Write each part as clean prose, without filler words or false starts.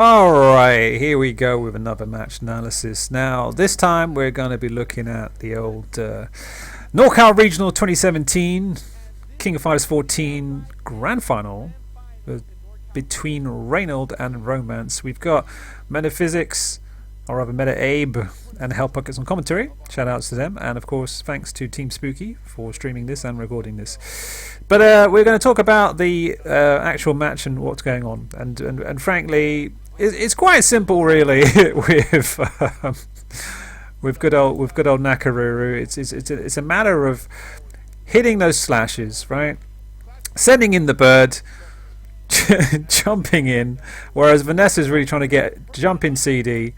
Alright, here we go with another match analysis. Now, this time we're going to be looking at the old NorCal Regional 2017 King of Fighters 14 Grand Final between Reynald and Romance. We've got Metaphysics, or rather Meta Abe, and Help Pockets on commentary. Shout outs to them, and of course thanks to Team Spooky for streaming this and recording this. But we're going to talk about the actual match and what's going on, and frankly, it's quite simple, really. with good old Nakaruru. It's a matter of hitting those slashes, right? Sending in the bird, jumping in, whereas Vanessa's really trying to jump in CD,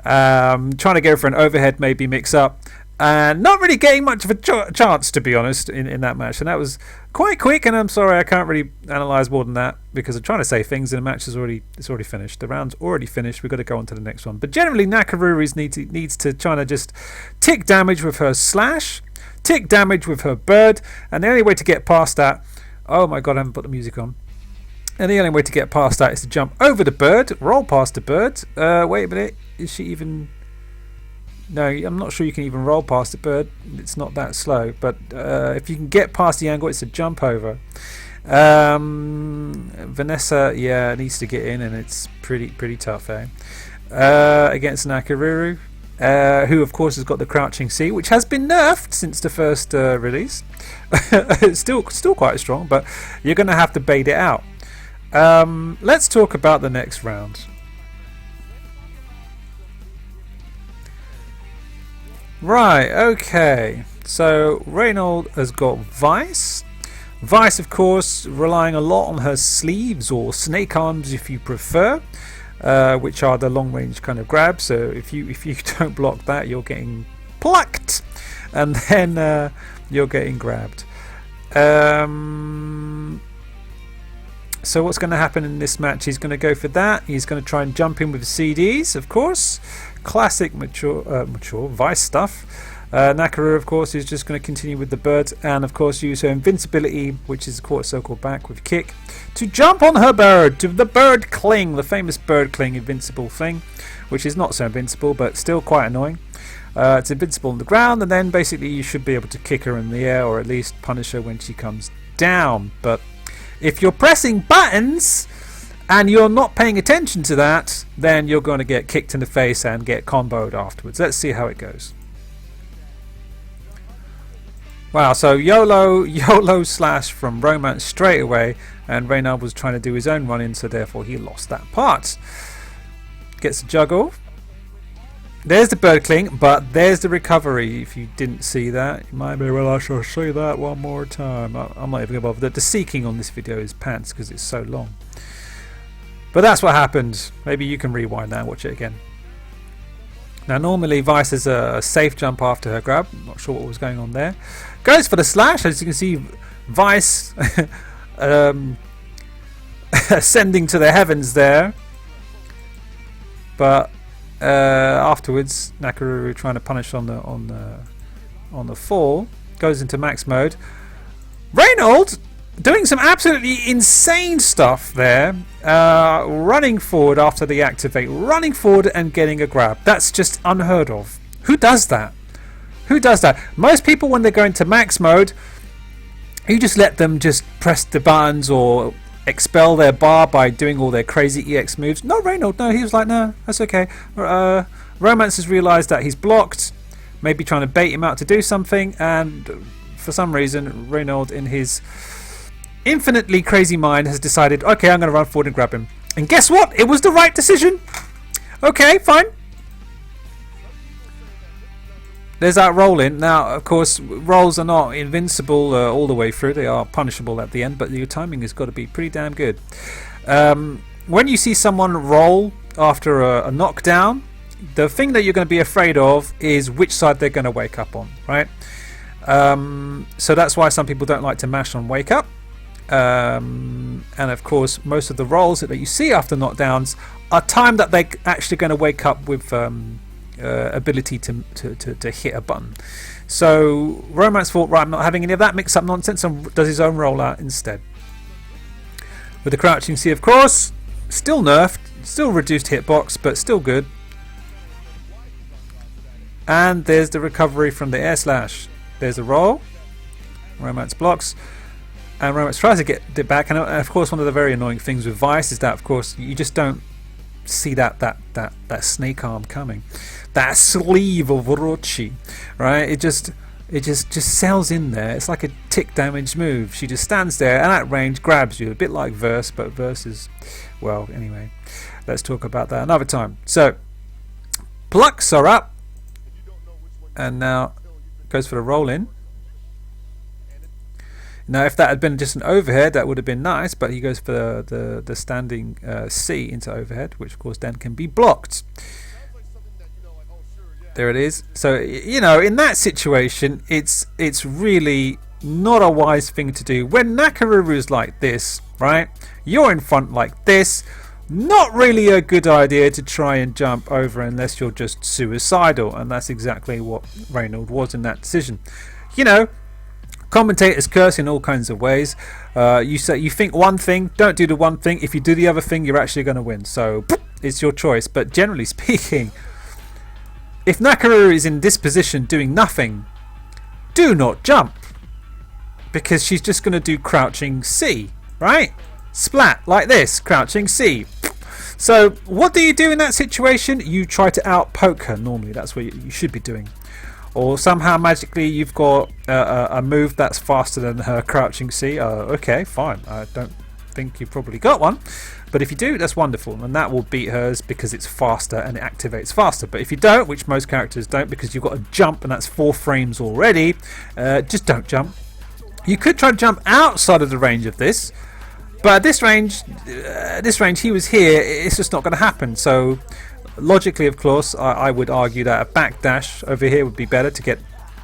trying to go for an overhead maybe mix up, and not really getting much of a chance, to be honest, in that match. And that was quite quick, and I'm sorry I can't really analyse more than that because I'm trying to say things and the match is already finished. The round's already finished. We've got to go on to the next one. But generally Nakaruru needs to try to just tick damage with her slash, tick damage with her bird, and the only way to get past that, oh my god, I haven't put the music on. And the only way to get past that is to jump over the bird, roll past the bird. Wait a minute, is she even... No, I'm not sure you can even roll past the bird. It's not that slow. But if you can get past the angle, it's a jump over. Vanessa, yeah, needs to get in, and it's pretty tough, eh? Against Nakaruru, who of course has got the crouching C, which has been nerfed since the first release. It's still quite strong, but you're going to have to bait it out. Let's talk about the next round. Right, okay. So Reynald has got Vice. Vice, of course, relying a lot on her sleeves or snake arms, if you prefer, which are the long-range kind of grabs. So if you don't block that, you're getting plucked, and then you're getting grabbed. So what's going to happen in this match? He's going to go for that. He's going to try and jump in with CDs, of course. Classic mature Vice stuff. Nakaruru, of course, is just going to continue with the bird, and of course use her invincibility, which is a quarter circle back with kick, to jump on her bird, to the bird cling, the famous bird cling invincible thing, which is not so invincible but still quite annoying. It's invincible on the ground, and then basically you should be able to kick her in the air, or at least punish her when she comes down. But if you're pressing buttons and you're not paying attention to that, then you're going to get kicked in the face and get comboed afterwards. Let's see how it goes. Wow, so YOLO slash from Romance straight away, and Reynald was trying to do his own run-in, so therefore he lost that part. Gets a juggle. There's the bird cling, but there's the recovery. If you didn't see that, you might be, well, I shall see that one more time. I'm not even going to bother. The seeking on this video is pants because it's so long. But that's what happened. Maybe you can rewind that and watch it again. Now normally Vice is a safe jump after her grab. I'm not sure what was going on there. Goes for the slash. As you can see, Vice ascending to the heavens there. But afterwards, Nakaruru trying to punish on the fall, goes into max mode. Reynald doing some absolutely insane stuff there, running forward after the activate, running forward and getting a grab. That's just unheard of. Who does that? Who does that? Most people, when they go into max mode, you just let them just press the buttons or expel their bar by doing all their crazy EX moves. No, Reynald, no, he was like, no, that's okay. Romance has realised that he's blocked, maybe trying to bait him out to do something, and for some reason Reynald, in his infinitely crazy mind, has decided, okay, I'm going to run forward and grab him. And guess what? It was the right decision. Okay, fine. There's that roll in. Now, of course, rolls are not invincible all the way through. They are punishable at the end, but your timing has got to be pretty damn good. When you see someone roll after a knockdown, the thing that you're going to be afraid of is which side they're going to wake up on, right? So that's why some people don't like to mash on wake up. And of course, most of the rolls that you see after knockdowns are timed that they're actually going to wake up with ability to hit a button. So Romance thought, right, I'm not having any of that mix-up nonsense, and does his own rollout instead. With the crouching C, of course, still nerfed. Still reduced hitbox, but still good. And there's the recovery from the air slash. There's a roll. Romance blocks. And Romance tries to get it back. And of course, one of the very annoying things with Vice is that, of course, you just don't see that snake arm coming. That sleeve of Orochi, right? It just sails in there. It's like a tick damage move. She just stands there and at range grabs you. A bit like Verse, but Verse is, well, anyway. Let's talk about that another time. So, plucks are up. And now goes for the roll in. Now, if that had been just an overhead, that would have been nice, but he goes for the standing C into overhead, which of course then can be blocked. There it is. So, you know, in that situation, it's really not a wise thing to do. When Nakaruru's like this, right, you're in front like this, not really a good idea to try and jump over unless you're just suicidal, and that's exactly what Reynald was in that decision. You know, commentators curse in all kinds of ways. You think one thing, don't do the one thing. If you do the other thing, you're actually going to win. So it's your choice. But generally speaking, if Nakaruru is in this position doing nothing, do not jump, because she's just going to do crouching C, right? Splat like this, crouching C. So what do you do in that situation? You try to out poke her. Normally that's what you should be doing. Or somehow magically you've got a move that's faster than her crouching C. Okay, fine. I don't think you've probably got one. But if you do, that's wonderful. And that will beat hers because it's faster and it activates faster. But if you don't, which most characters don't, because you've got to jump and that's 4 frames already, just don't jump. You could try to jump outside of the range of this. But at this range, he was here, it's just not going to happen. So logically, of course, I would argue that a backdash over here would be better to get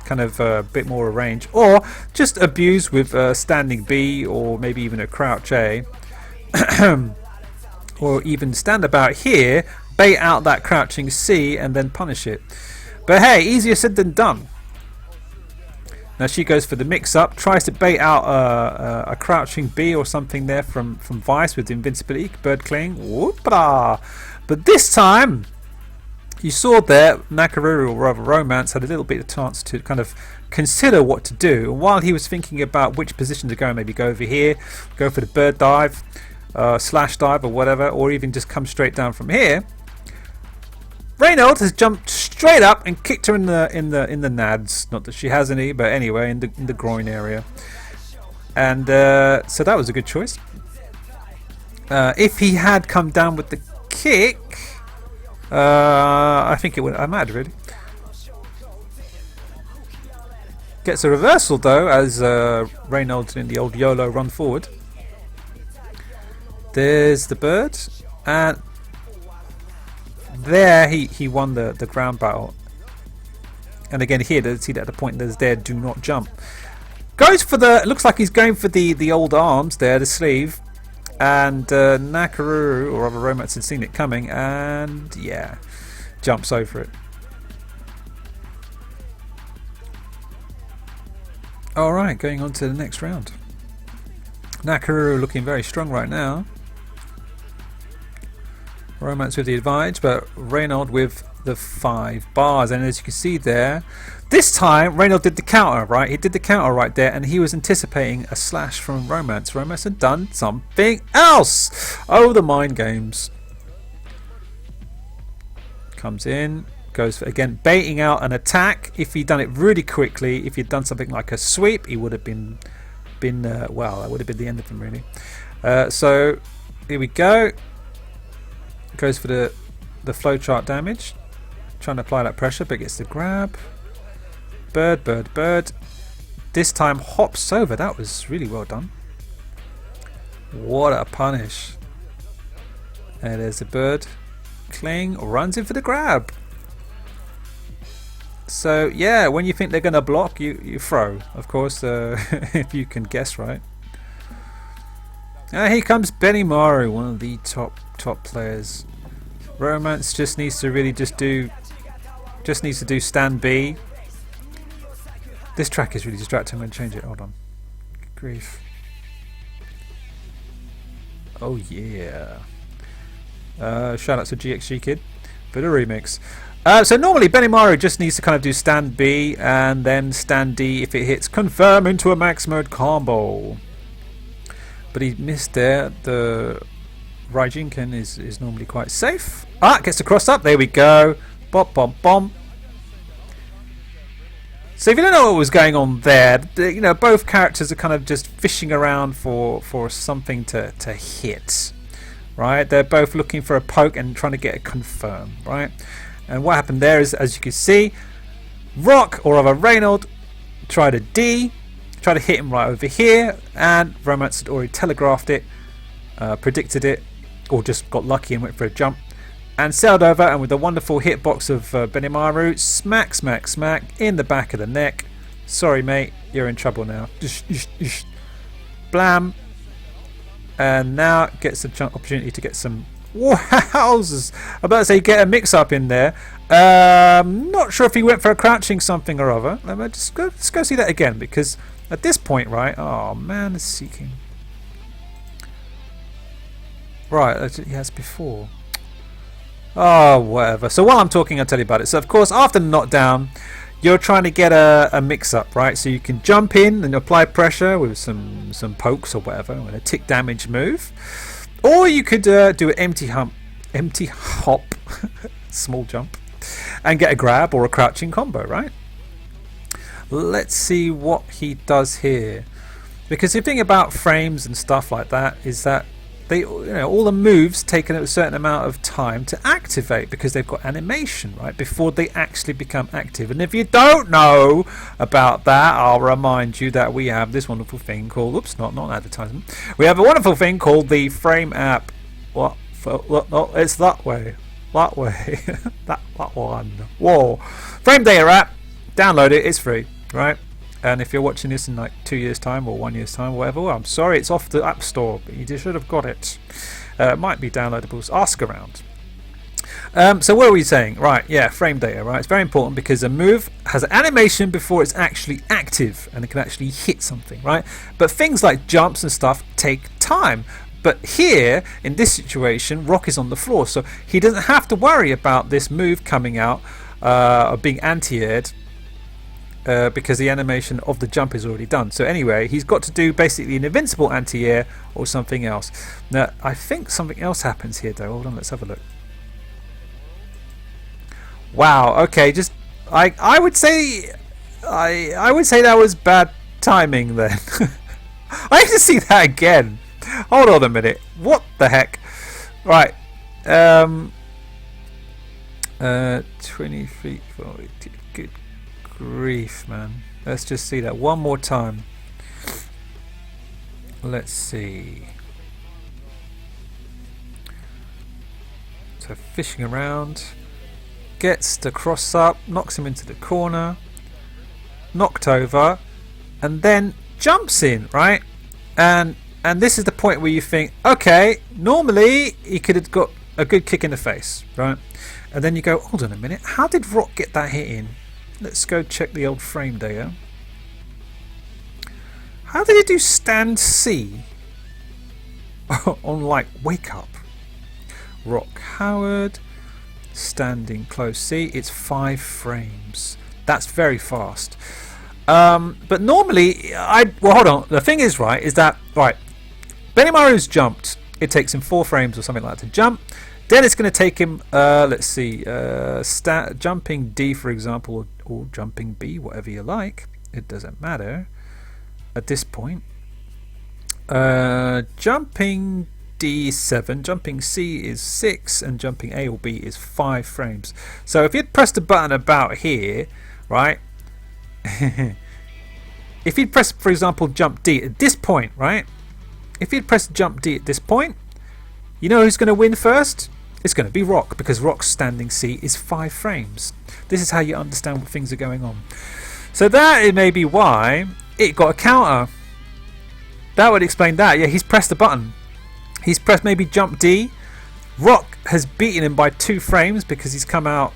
kind of a bit more range, or just abuse with standing B, or maybe even a crouch A, or even stand about here, bait out that crouching C and then punish it. But hey, easier said than done. Now she goes for the mix-up, tries to bait out a crouching B or something there from Vice with invincibility, bird cling, whoop-a-da. But this time, you saw there, Nakaruru, or rather Romance, had a little bit of chance to kind of consider what to do. And while he was thinking about which position to go, maybe go over here, go for the bird dive, slash dive or whatever, or even just come straight down from here, Reynald has jumped straight up and kicked her in the nads. Not that she has any, but anyway, in the groin area. And so that was a good choice. If he had come down with the kick, I think it would. I'm mad, really. Gets a reversal though, as Reynald in the old YOLO run forward. There's the bird, and there he won the ground battle. And again here, see that at the point there's there, do not jump. Goes for the, looks like he's going for the old arms there, the sleeve. And Nakaruru, or other Romance, had seen it coming, and yeah, jumps over it. Alright, going on to the next round. Nakaruru looking very strong right now. Romance with the advantage, but Reynald with the 5 bars. And as you can see there, this time Reynald did the counter, right? He did the counter right there, and he was anticipating a slash from Romance. Romance had done something else. Oh, the mind games. Comes in, goes for, again, baiting out an attack. If he'd done it really quickly, if he'd done something like a sweep, he would have been well, that would have been the end of him, really. So here we go. Goes for the flowchart damage, trying to apply that pressure, but gets the grab. Bird, bird, bird. This time hops over. That was really well done. What a punish. And there's the bird. Cling runs in for the grab. So yeah, when you think they're going to block, you throw. Of course, if you can guess right. Here comes Benimaru, one of the top players. Romance just needs to really just needs to do stand B. This track is really distracting. I'm going to change it. Hold on. Good grief. Oh yeah. Shout out to GXG Kid for the remix. So normally Benimaru just needs to kind of do stand B and then stand D if it hits confirm into a max mode combo. But he missed there. The Raijinken is normally quite safe. Gets the cross up. There we go. Bop, bop, bomb. So if you don't know what was going on there, both characters are kind of just fishing around for something to hit, right? They're both looking for a poke and trying to get a confirm, right? And what happened there is, as you can see, Rock, or rather Reynald, tried a D, tried to hit him right over here, and Romance had already telegraphed it, predicted it, or just got lucky and went for a jump, and sailed over, and with a wonderful hitbox of Benimaru, smack, smack, smack, in the back of the neck. Sorry, mate, you're in trouble now. Blam. And now gets an opportunity to get some... Wowzers! I'm about to say get a mix-up in there. Not sure if he went for a crouching something or other. Let's go see that again, because at this point, right... Oh, man, it's seeking. Right, as before. Oh, whatever. So while I'm talking, I'll tell you about it. So, of course, after the knockdown, you're trying to get a mix-up, right? So you can jump in and apply pressure with some pokes or whatever, with a tick damage move. Or you could do an empty hop, small jump, and get a grab or a crouching combo, right? Let's see what he does here. Because the thing about frames and stuff like that is that they, all the moves take a certain amount of time to activate because they've got animation, right, before they actually become active. And if you don't know about that, I'll remind you that we have this wonderful thing called, oops, not advertisement. We have a wonderful thing called the Frame app. What? No, it's that way. That way. that one. Whoa. Frame Data app. Download it. It's free, right? And if you're watching this in like 2 years time or 1 year's time or whatever, well, I'm sorry, it's off the App Store, but you should have got it. It might be downloadable. Ask around. So what are we saying? Right, yeah, frame data, right? It's very important because a move has an animation before it's actually active and it can actually hit something, right? But things like jumps and stuff take time. But here, in this situation, Rock is on the floor, so he doesn't have to worry about this move coming out or being anti-aired. Because the animation of the jump is already done. So anyway, he's got to do basically an invincible anti-air or something else. Now, I think something else happens here though. Hold on, let's have a look. Wow, okay, just I would say that was bad timing then. I need to see that again. Hold on a minute. What the heck? Right. 23 good grief, man. Let's just see that one more time. Let's see. So fishing around, gets the cross up, knocks him into the corner, knocked over, and then jumps in, right? And this is the point where you think, okay, normally he could have got a good kick in the face, right? And then you go, hold on a minute, how did Rock get that hit in? Let's go check the old frame data. How did he do stand C on like wake up? Rock Howard, standing close C, it's 5 frames. That's very fast. But normally, well, hold on. The thing is, right, is that, right, Benimaru's jumped. It takes him 4 frames or something like that to jump. Then it's going to take him, let's see, jumping D, for example, or jumping B, whatever you like. It doesn't matter at this point. Jumping D is 7, jumping C is 6, and jumping A or B is 5 frames. So if you'd pressed the button about here, right, if you'd press, for example, jump D at this point, right, if you'd press jump D at this point, you know who's going to win first? It's going to be Rock, because Rock's standing C is 5 frames. This is how you understand what things are going on. So that may be why it got a counter. That would explain that. Yeah, he's pressed the button. He's pressed maybe jump D. Rock has beaten him by 2 frames because he's come out.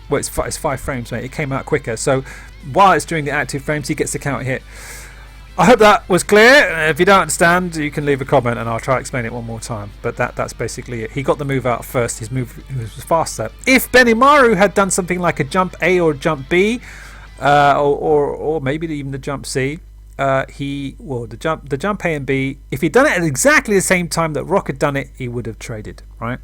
Well, it's 5 frames, mate. It came out quicker. So while it's doing the active frames, he gets the counter hit. I hope that was clear. If you don't understand, you can leave a comment and I'll try to explain it one more time. But that's basically it. He got the move out first. His move was faster. If Benimaru had done something like a jump A or jump B, or maybe even the jump C, the jump A and B, if he'd done it at exactly the same time that Rock had done it, he would have traded, right?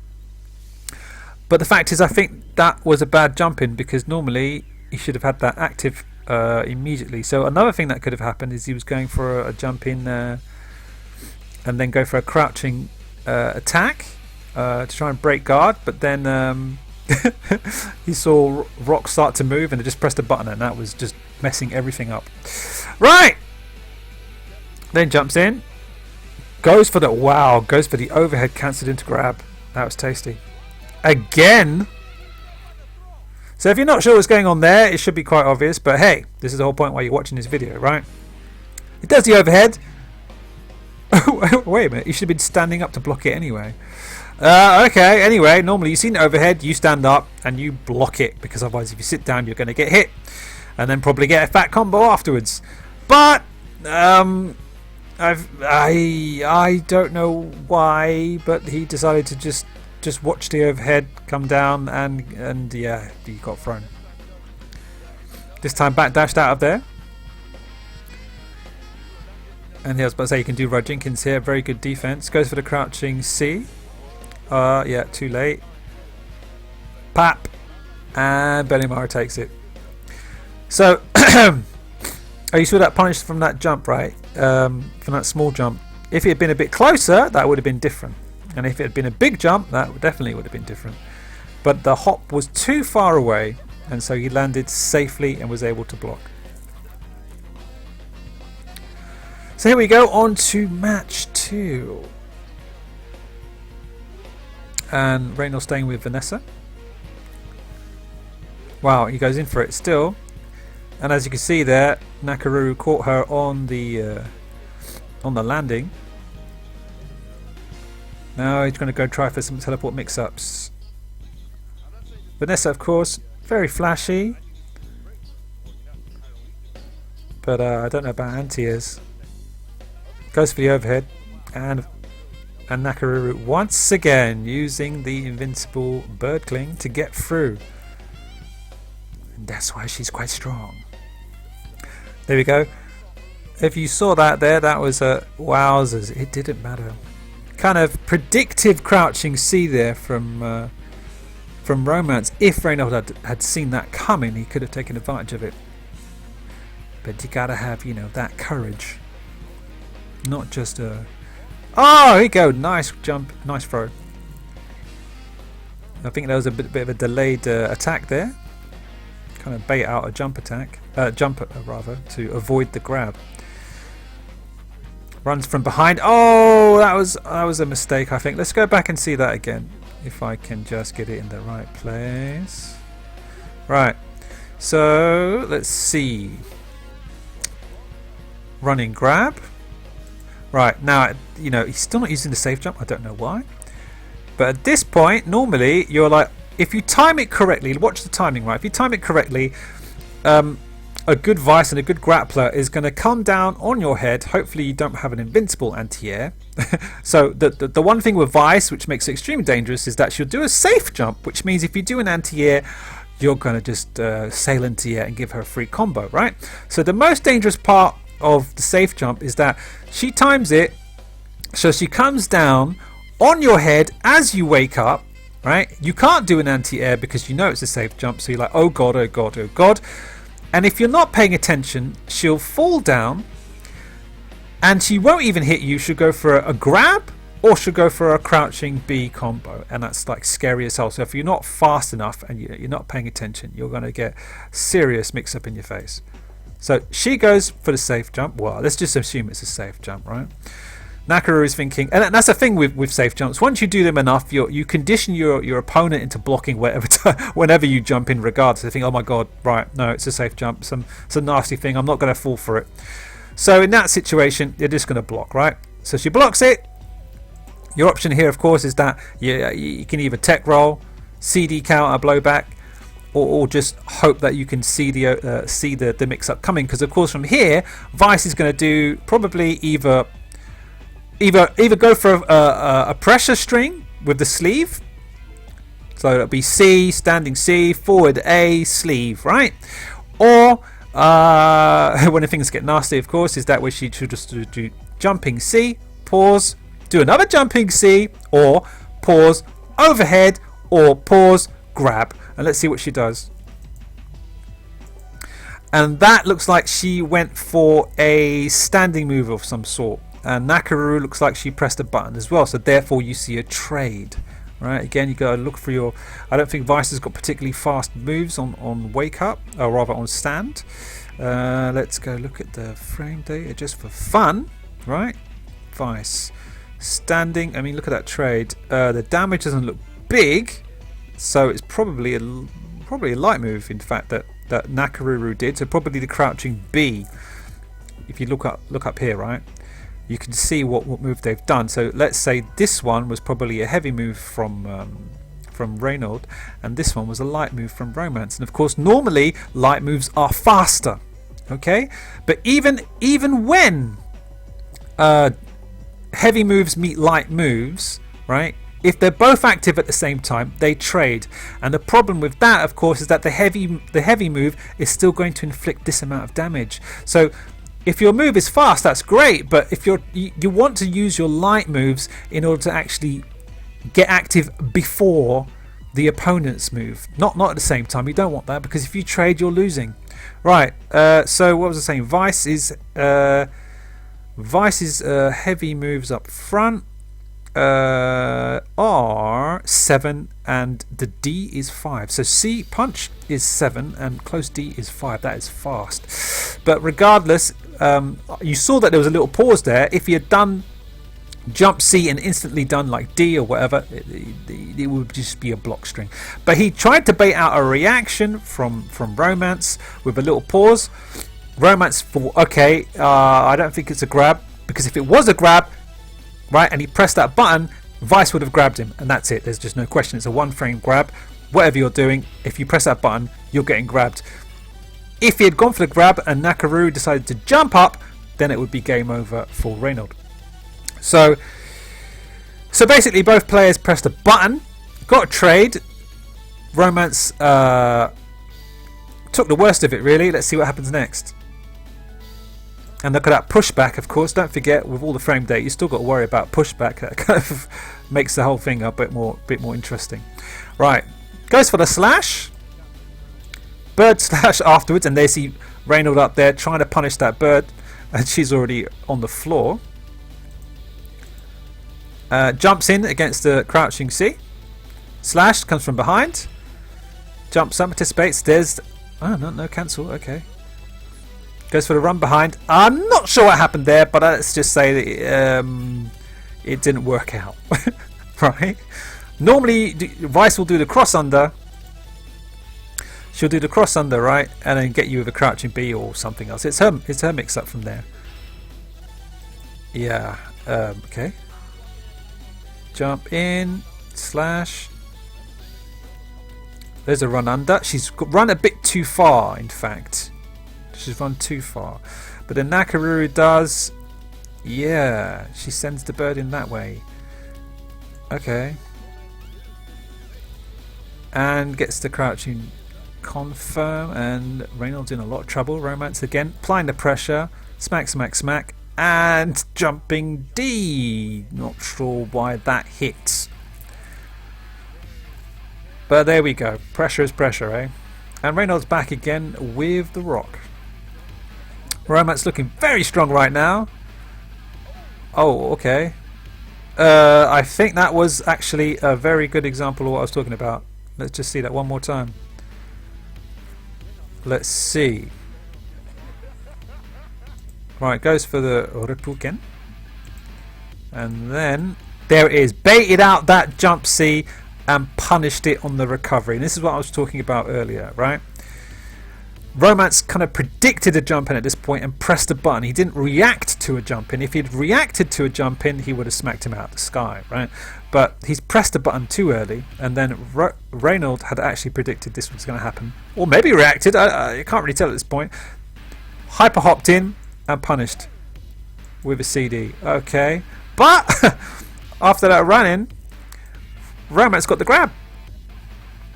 But the fact is, I think that was a bad jump in, because normally he should have had that active immediately. So another thing that could have happened is he was going for a jump in and then go for a crouching attack to try and break guard, but then he saw Rock start to move and he just pressed a button, and that was just messing everything up. Right, then jumps in, goes for the overhead, cancelled into grab. That was tasty again. So if you're not sure what's going on there, it should be quite obvious, but hey, this is the whole point why you're watching this video, right? It does the overhead. Wait a minute, you should have been standing up to block it anyway. Okay, anyway, normally you've seen the overhead, you stand up and you block it, because otherwise if you sit down you're going to get hit and then probably get a fat combo afterwards. But I don't know why, but he decided to just watch the overhead come down, and yeah, he got thrown. This time backdashed out of there. And yeah, I was about to say, you can do Rod Jenkins here. Very good defense. Goes for the crouching C. Yeah, too late. Pap. And Benimaru takes it. So, you saw that punish from that jump, right? From that small jump. If it had been a bit closer, that would have been different. And if it had been a big jump, that definitely would have been different. But the hop was too far away, and so he landed safely and was able to block. So here we go, on to match 2. And Reynald staying with Vanessa. Wow, he goes in for it still. And as you can see there, Nakaruru caught her on the landing. Now he's going to go try for some teleport mix-ups. Vanessa, of course, very flashy. But I don't know about anti-airs. Goes for the overhead. And Nakaruru once again using the invincible bird cling to get through. And that's why she's quite strong. There we go. If you saw that there, that was a wowzers. It didn't matter. Kind of predictive crouching C there from Romance. If Reynald had seen that coming, he could have taken advantage of it. But you gotta have, that courage. Not just a... Oh, here you go. Nice jump. Nice throw. I think there was a bit of a delayed attack there. Kind of bait out a jump attack. Jump rather, to avoid the grab. Runs from behind. Oh, that was a mistake, I think. Let's go back and see that again. If I can just get it in the right place. Right. So, let's see. Running grab. Right, now, he's still not using the safe jump. I don't know why. But at this point, normally, you're like, if you time it correctly, watch the timing, right? If you time it correctly, a good vice and a good grappler is going to come down on your head. Hopefully you don't have an invincible anti-air. So the one thing with vice, which makes it extremely dangerous, is that she'll do a safe jump, which means if you do an anti-air, you're going to just sail into the air and give her a free combo, right? So the most dangerous part of the safe jump is that she times it so she comes down on your head as you wake up, right? You can't do an anti-air because it's a safe jump, so you're like, oh god, oh god, oh god. And if you're not paying attention, she'll fall down and she won't even hit you. She'll go for a grab, or she'll go for a crouching B combo, and that's like scary as hell. So if you're not fast enough and you're not paying attention, you're going to get serious mix up in your face. So she goes for the safe jump. Well, let's just assume it's a safe jump, right? Nakaruru is thinking, and that's the thing with safe jumps. Once you do them enough, you condition your opponent into blocking whenever you jump in. Regardless, they think, oh my god, right? No, it's a safe jump. It's a nasty thing. I'm not going to fall for it. So in that situation, you're just going to block, right? So she blocks it. Your option here, of course, is that you can either tech roll, CD counter blowback, or just hope that you can see the mix up coming, because of course from here Vice is going to do probably either go for a pressure string with the sleeve, so it'll be C, standing C, forward A, sleeve, right? Or when things get nasty, of course, is that where she should just do jumping C, pause, do another jumping C, or pause, overhead, or pause, grab. And let's see what she does. And that looks like she went for a standing move of some sort. And Nakaru looks like she pressed a button as well. So therefore you see a trade. Right, again, you got to look for your... I don't think Vice has got particularly fast moves on wake up, or rather on stand. Let's go look at the frame data just for fun. Right, Vice standing. I mean, look at that trade. The damage doesn't look big, so it's probably a light move. In fact, that Nakaruru did. So probably the crouching B. If you look up here, right, you can see what move they've done. So let's say this one was probably a heavy move from Reynald, and this one was a light move from Romance. And of course, normally light moves are faster. Okay, but even when heavy moves meet light moves, right? If they're both active at the same time, they trade. And the problem with that, of course, is that the heavy move is still going to inflict this amount of damage. So if your move is fast, that's great, but if you want to use your light moves in order to actually get active before the opponent's move, not at the same time. You don't want that, because if you trade, you're losing. Right. So what was I saying? Vice's heavy moves up front are 7 and the D is 5. So C punch is 7 and close D is 5. That is fast. But regardless, you saw that there was a little pause there. If you had done jump C and instantly done like D or whatever, it would just be a block string. But he tried to bait out a reaction from Romance with a little pause. Romance thought, okay, I don't think it's a grab, because if it was a grab, right, and he pressed that button, Vice would have grabbed him, and that's it. There's just no question. It's a one frame grab. Whatever you're doing, if you press that button, you're getting grabbed. If he had gone for the grab and Nakaru decided to jump up, then it would be game over for Reynald. So basically both players pressed a button, got a trade. Romance took the worst of it, really. Let's see what happens next. And look at that pushback, of course. Don't forget, with all the frame data, you still got to worry about pushback. That kind of makes the whole thing a bit more interesting. Right, goes for the slash. Bird slash afterwards, and they see Reynald up there trying to punish that bird, and she's already on the floor. Jumps in against the crouching C. Slash comes from behind. Jumps up, anticipates. There's... Oh, no, cancel. Okay. Goes for the run behind. I'm not sure what happened there, but let's just say that it didn't work out. Right? Normally, Vice will do the cross under. She'll do the cross under, right, and then get you with a crouching B or something else. It's her mix up from there. Yeah. Okay. Jump in. Slash. There's a run under. She's run a bit too far, in fact. She's run too far. But then Nakaruru does... Yeah, she sends the bird in that way. Okay. And gets the crouching confirm, and Reynald's in a lot of trouble. Romance again, applying the pressure. Smack, smack, smack. And jumping D. Not sure why that hit. But there we go. Pressure is pressure, eh? And Reynald's back again with the rock. Romance looking very strong right now. Oh, okay. I think that was actually a very good example of what I was talking about. Let's just see that one more time. Let's see. Right, goes for the Orepuken. And then there it is. Baited out that jump C and punished it on the recovery. And this is what I was talking about earlier, right? Romance kind of predicted a jump in at this point and pressed a button. He didn't react to a jump in. If he'd reacted to a jump in, he would have smacked him out of the sky, right? But he's pressed a button too early, and then Reynald had actually predicted this was going to happen, or maybe reacted. I can't really tell at this point. Hyper hopped in and punished with a CD. Okay, but after that run-in, Romance got the grab.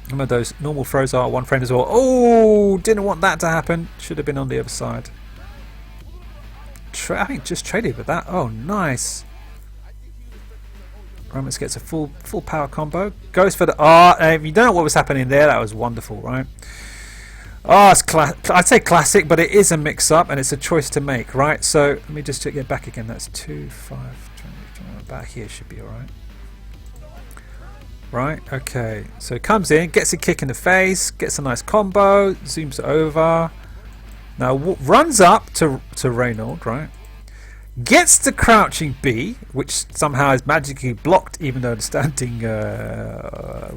Remember those normal throws are one frame as well. Oh, didn't want that to happen. Should have been on the other side. I think just traded with that. Oh, nice. Romance gets a full power combo. Goes for the you don't know what was happening there. That was wonderful, right? Oh, it's I'd say classic, but it is a mix-up and it's a choice to make, right? So let me just get back again. That's 2, 5, 20. Back here should be all right. Right, okay, so it comes in, gets a kick in the face, gets a nice combo, zooms over. Now runs up to Reynald, right? Gets the crouching B, which somehow is magically blocked, even though the standing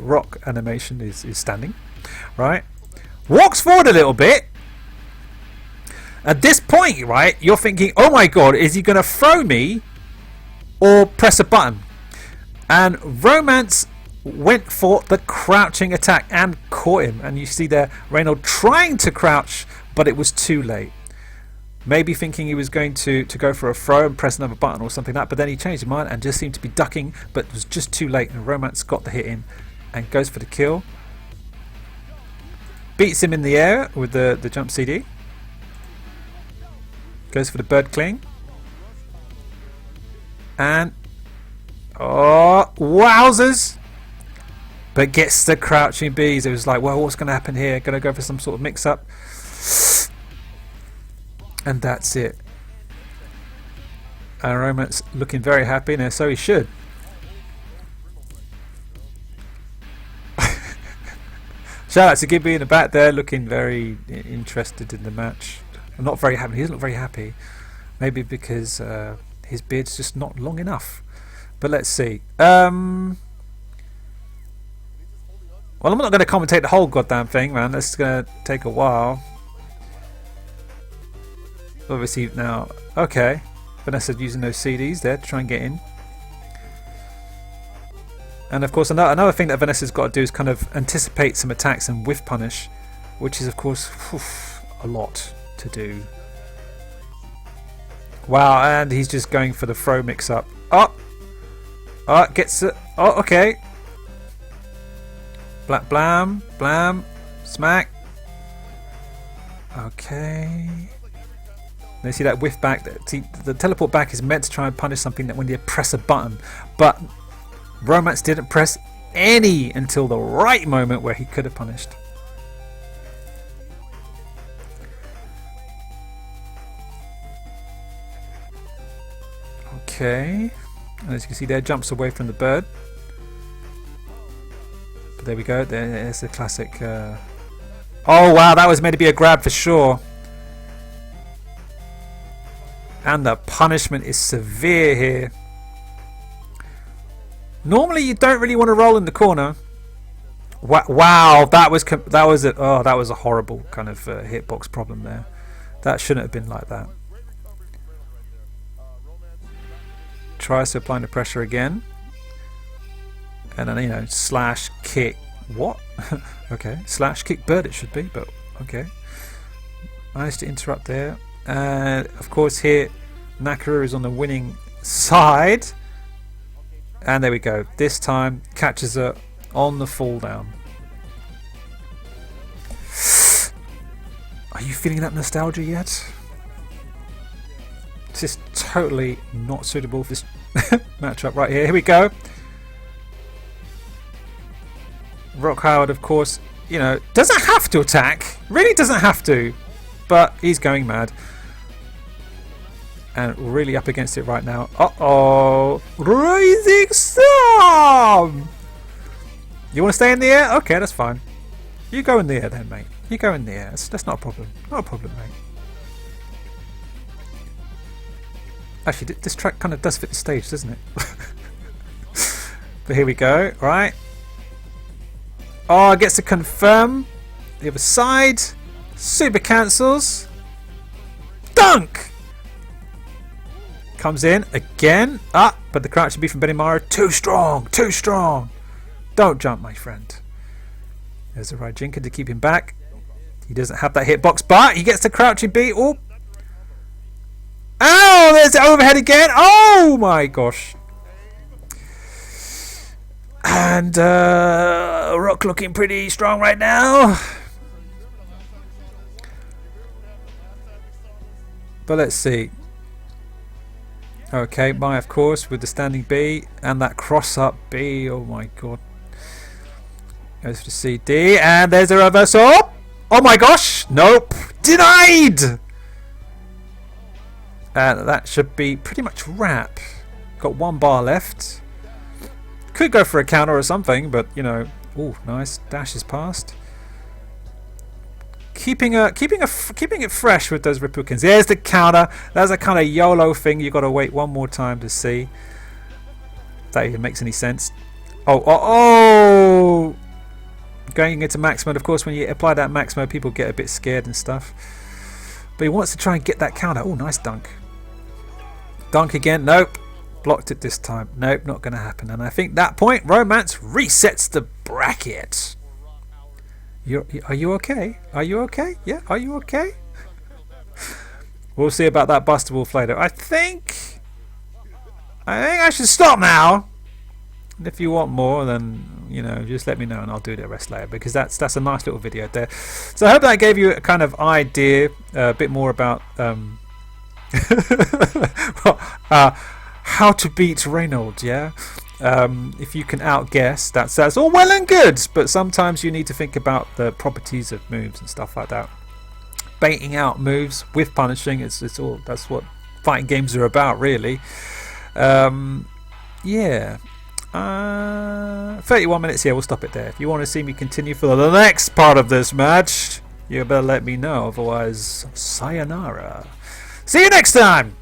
rock animation is standing, right? Walks forward a little bit. At this point, right, you're thinking, oh my god, is he going to throw me or press a button? And Romance went for the crouching attack and caught him, and you see there Reynald trying to crouch, but it was too late. Maybe thinking he was going to go for a throw and press another button or something like that, but then he changed his mind and just seemed to be ducking, but it was just too late, and Romance got the hit in and goes for the kill. Beats him in the air with the jump CD. Goes for the bird cling. And oh, wowzers! But gets the crouching bees. It was like, well, what's going to happen here? Going to go for some sort of mix-up. And that's it. And Romance looking very happy now, so he should. Shout out to Gibby in the back there, looking very interested in the match. Not very happy. He doesn't look very happy. Maybe because his beard's just not long enough. But let's see. Well, I'm not going to commentate the whole goddamn thing, man. This is going to take a while. Obviously now, okay. Vanessa using those CDs there to try and get in. And of course, another thing that Vanessa's got to do is kind of anticipate some attacks and whiff punish, which is of course a lot to do. Wow, and he's just going for the throw mix-up. Oh, gets it. Oh, okay. Blam, blam, smack. Okay. Now you see that whiff back. See, the teleport back is meant to try and punish something that when you press a button, but Romance didn't press any until the right moment where he could have punished. Okay. And as you can see there, jumps away from the bird. But there we go. There's the classic. Oh wow, that was meant to be a grab for sure. And the punishment is severe here. Normally you don't really want to roll in the corner. Wow, that was a horrible kind of hitbox problem there. That shouldn't have been like that. Tries to apply the pressure again, and then slash kick. What? Okay, slash kick bird it should be, but okay. Managed to interrupt there, and of course here Nakaru is on the winning side. And there we go. This time catches her on the fall down. Are you feeling that nostalgia yet? This is totally not suitable for this matchup right here. Here we go. Rock Howard, of course, doesn't have to attack. Really doesn't have to. But he's going mad. And really up against it right now. Uh-oh. Rising Storm! You want to stay in the air? Okay, that's fine. You go in the air then, mate. You go in the air. That's not a problem. Not a problem, mate. Actually, this track kind of does fit the stage, doesn't it? But here we go. Right. Oh, gets to confirm the other side. Super cancels. Dunk! Comes in again. But the crouch should be from Benimaru. Too strong. Too strong. Don't jump, my friend. There's a right Jinka to keep him back. He doesn't have that hitbox, but he gets the crouching beat. Oh! Ow! There's the overhead again. Oh my gosh. And Rock looking pretty strong right now. But let's see. Okay, Mai of course with the standing B and that cross up B. Oh my god. Goes for the CD and there's a reversal. Oh my gosh. Nope. Denied. And that should be pretty much wrap. Got one bar left. Could go for a counter or something, but you know. Oh, nice. Dash is past. Keeping it fresh with those Rippukins. There's the counter. That's a kind of YOLO thing. You've got to wait one more time to see if that even makes any sense. Oh! Going into max mode, of course, when you apply that max mode, people get a bit scared and stuff. But he wants to try and get that counter. Oh, nice dunk. Dunk again. Nope. Blocked it this time. Nope, not going to happen. And I think that point, Romance resets the bracket. Are you okay? Are you okay? Yeah, are you okay? We'll see about that Buster Wolf later. I think I should stop now. And if you want more, then you know, just let me know and I'll do the rest later, because that's a nice little video there. So I hope that gave you a kind of idea, a bit more about how to beat Reynald. Yeah. If you can outguess, that's all well and good, but sometimes you need to think about the properties of moves and stuff like that. Baiting out moves with punishing, it's all, that's what fighting games are about, really. Yeah. 31 minutes here, we'll stop it there. If you want to see me continue for the next part of this match, you better let me know, otherwise sayonara. See you next time.